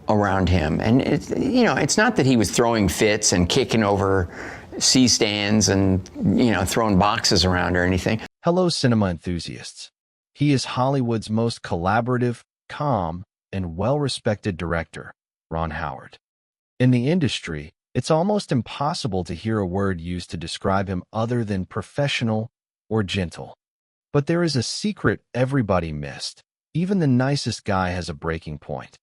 around him. And it's not that he was throwing fits and kicking over C-stands and, throwing boxes around or anything. Hello, cinema enthusiasts. He is Hollywood's most collaborative, calm, and well-respected director, Ron Howard. In the industry, it's almost impossible to hear a word used to describe him other than professional or gentle. But there is a secret everybody missed. Even the nicest guy has a breaking point.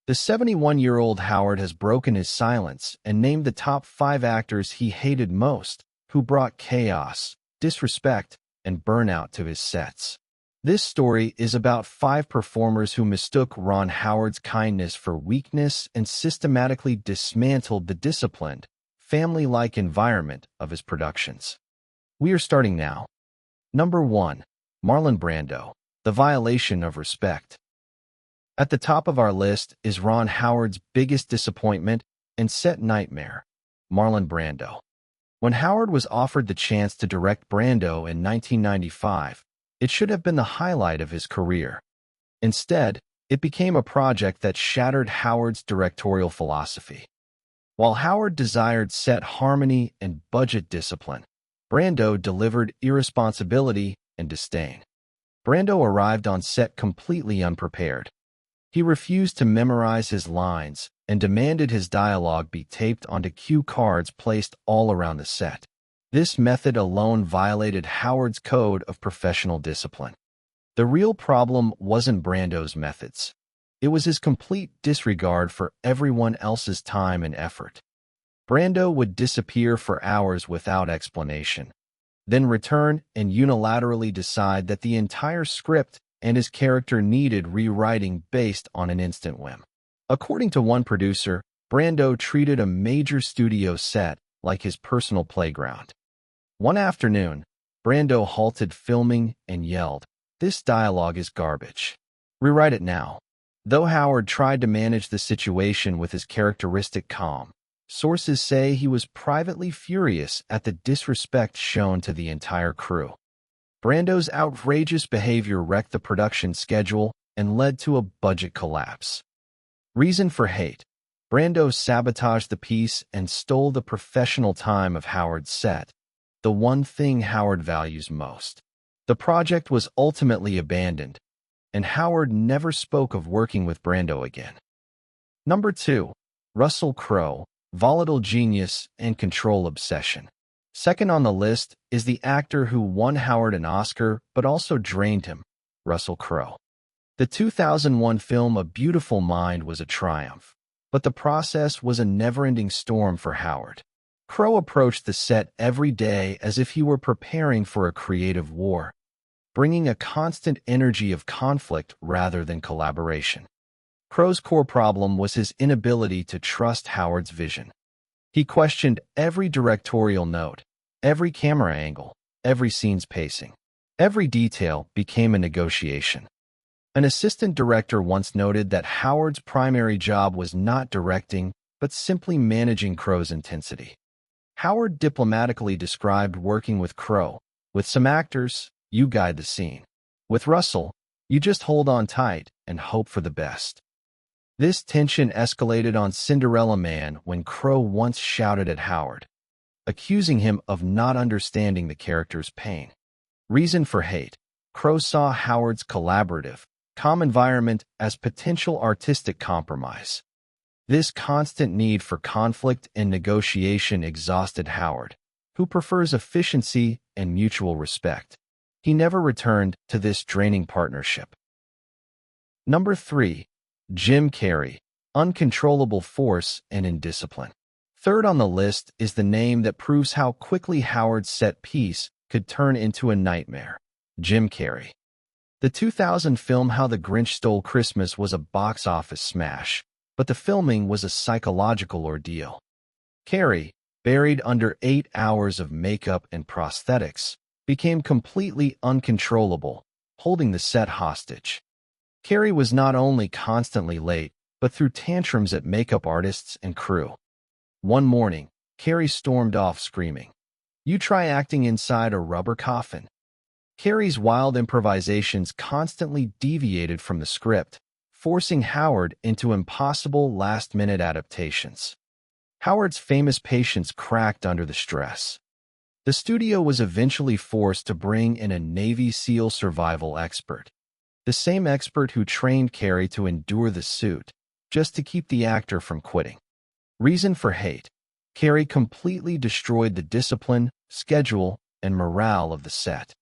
The 71-year-old Howard has broken his silence and named the top 5 actors he hated most, who brought chaos, disrespect, and burnout to his sets. This story is about 5 performers who mistook Ron Howard's kindness for weakness and systematically dismantled the disciplined, family-like environment of his productions. We are starting now. Number 1. Marlon Brando, The Violation of Respect. At the top of our list is Ron Howard's biggest disappointment and set nightmare, Marlon Brando. When Howard was offered the chance to direct Brando in 1995, it should have been the highlight of his career. Instead, it became a project that shattered Howard's directorial philosophy. While Howard desired set harmony and budget discipline, Brando delivered irresponsibility and disdain. Brando arrived on set completely unprepared. He refused to memorize his lines and demanded his dialogue be taped onto cue cards placed all around the set. This method alone violated Howard's code of professional discipline. The real problem wasn't Brando's methods. It was his complete disregard for everyone else's time and effort. Brando would disappear for hours without explanation, then return and unilaterally decide that the entire script and his character needed rewriting based on an instant whim. According to one producer, Brando treated a major studio set like his personal playground. One afternoon, Brando halted filming and yelled, "This dialogue is garbage. Rewrite it now." Though Howard tried to manage the situation with his characteristic calm, sources say he was privately furious at the disrespect shown to the entire crew. Brando's outrageous behavior wrecked the production schedule and led to a budget collapse. Reason for hate: Brando sabotaged the piece and stole the professional time of Howard's set, the one thing Howard values most. The project was ultimately abandoned, and Howard never spoke of working with Brando again. Number 2. Russell Crowe, Volatile Genius and Control Obsession. Second on the list is the actor who won Howard an Oscar but also drained him, Russell Crowe. The 2001 film A Beautiful Mind was a triumph, but the process was a never-ending storm for Howard. Crowe approached the set every day as if he were preparing for a creative war, bringing a constant energy of conflict rather than collaboration. Crowe's core problem was his inability to trust Howard's vision. He questioned every directorial note, every camera angle, every scene's pacing. Every detail became a negotiation. An assistant director once noted that Howard's primary job was not directing, but simply managing Crowe's intensity. Howard diplomatically described working with Crowe: "With some actors, you guide the scene. With Russell, you just hold on tight and hope for the best." This tension escalated on Cinderella Man when Crowe once shouted at Howard, accusing him of not understanding the character's pain. Reason for hate: Crowe saw Howard's collaborative, calm environment as potential artistic compromise. This constant need for conflict and negotiation exhausted Howard, who prefers efficiency and mutual respect. He never returned to this draining partnership. Number 3. Jim Carrey, Uncontrollable Force and Indiscipline. Third on the list is the name that proves how quickly Howard's set piece could turn into a nightmare: Jim Carrey. The 2000 film How the Grinch Stole Christmas was a box office smash, but the filming was a psychological ordeal. Carrey, buried under 8 hours of makeup and prosthetics, became completely uncontrollable, holding the set hostage. Carrey was not only constantly late, but threw tantrums at makeup artists and crew. One morning, Carrey stormed off screaming, "You try acting inside a rubber coffin." Carrey's wild improvisations constantly deviated from the script, forcing Howard into impossible last-minute adaptations. Howard's famous patience cracked under the stress. The studio was eventually forced to bring in a Navy SEAL survival expert, the same expert who trained Carrey to endure the suit, just to keep the actor from quitting. Reason for hate: Carrey completely destroyed the discipline, schedule, and morale of the set.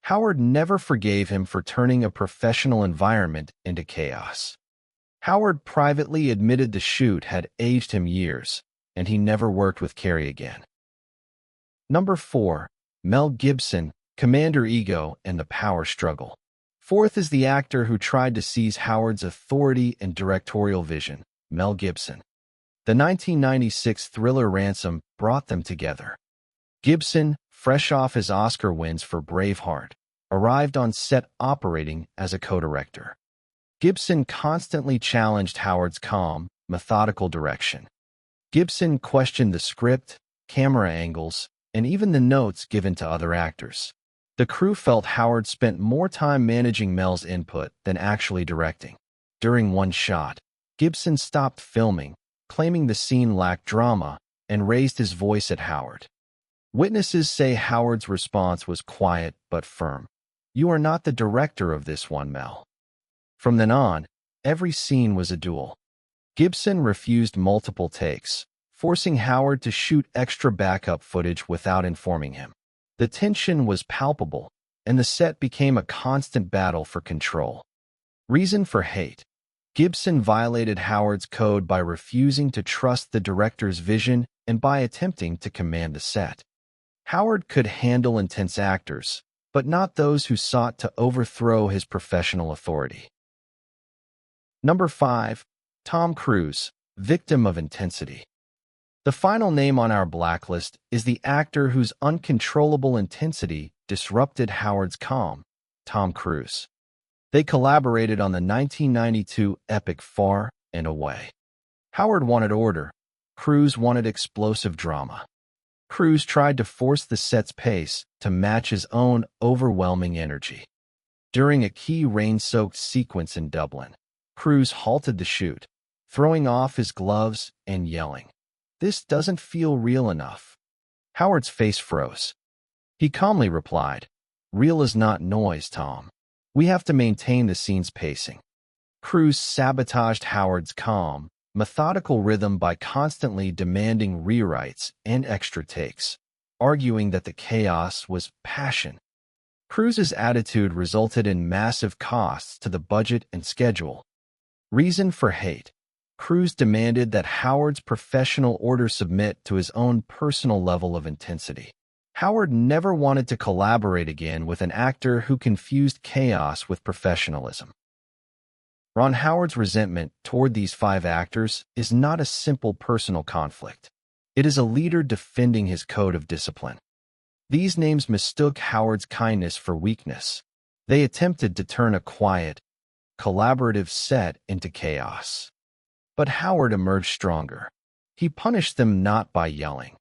Howard never forgave him for turning a professional environment into chaos. Howard privately admitted the shoot had aged him years, and he never worked with Carrey again. Number 4. Mel Gibson, Commander Ego and the Power Struggle. Fourth is the actor who tried to seize Howard's authority and directorial vision, Mel Gibson. The 1996 thriller Ransom brought them together. Gibson, fresh off his Oscar wins for Braveheart, arrived on set operating as a co-director. Gibson constantly challenged Howard's calm, methodical direction. Gibson questioned the script, camera angles, and even the notes given to other actors. The crew felt Howard spent more time managing Mel's input than actually directing. During one shot, Gibson stopped filming, claiming the scene lacked drama, and raised his voice at Howard. Witnesses say Howard's response was quiet but firm. "You are not the director of this one, Mel." From then on, every scene was a duel. Gibson refused multiple takes, forcing Howard to shoot extra backup footage without informing him. The tension was palpable, and the set became a constant battle for control. Reason for hate: Gibson violated Howard's code by refusing to trust the director's vision and by attempting to command the set. Howard could handle intense actors, but not those who sought to overthrow his professional authority. Number 5. Tom Cruise, victim of intensity. The final name on our blacklist is the actor whose uncontrollable intensity disrupted Howard's calm, Tom Cruise. They collaborated on the 1992 epic Far and Away. Howard wanted order. Cruise wanted explosive drama. Cruise tried to force the set's pace to match his own overwhelming energy. During a key rain-soaked sequence in Dublin, Cruise halted the shoot, throwing off his gloves and yelling, "This doesn't feel real enough." Howard's face froze. He calmly replied, "Real is not noise, Tom. We have to maintain the scene's pacing." Cruise sabotaged Howard's calm, methodical rhythm by constantly demanding rewrites and extra takes, arguing that the chaos was passion. Cruise's attitude resulted in massive costs to the budget and schedule. Reason for hate: Cruise demanded that Howard's professional order submit to his own personal level of intensity. Howard never wanted to collaborate again with an actor who confused chaos with professionalism. Ron Howard's resentment toward these 5 actors is not a simple personal conflict. It is a leader defending his code of discipline. These names mistook Howard's kindness for weakness. They attempted to turn a quiet, collaborative set into chaos. But Howard emerged stronger. He punished them not by yelling,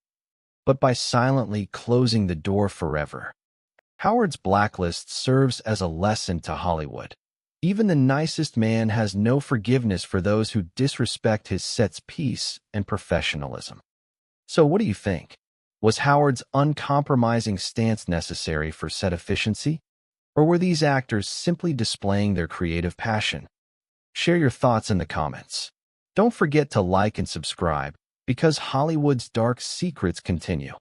but by silently closing the door forever. Howard's blacklist serves as a lesson to Hollywood. Even the nicest man has no forgiveness for those who disrespect his set's peace and professionalism. So what do you think? Was Howard's uncompromising stance necessary for set efficiency? Or were these actors simply displaying their creative passion? Share your thoughts in the comments. Don't forget to like and subscribe, because Hollywood's dark secrets continue.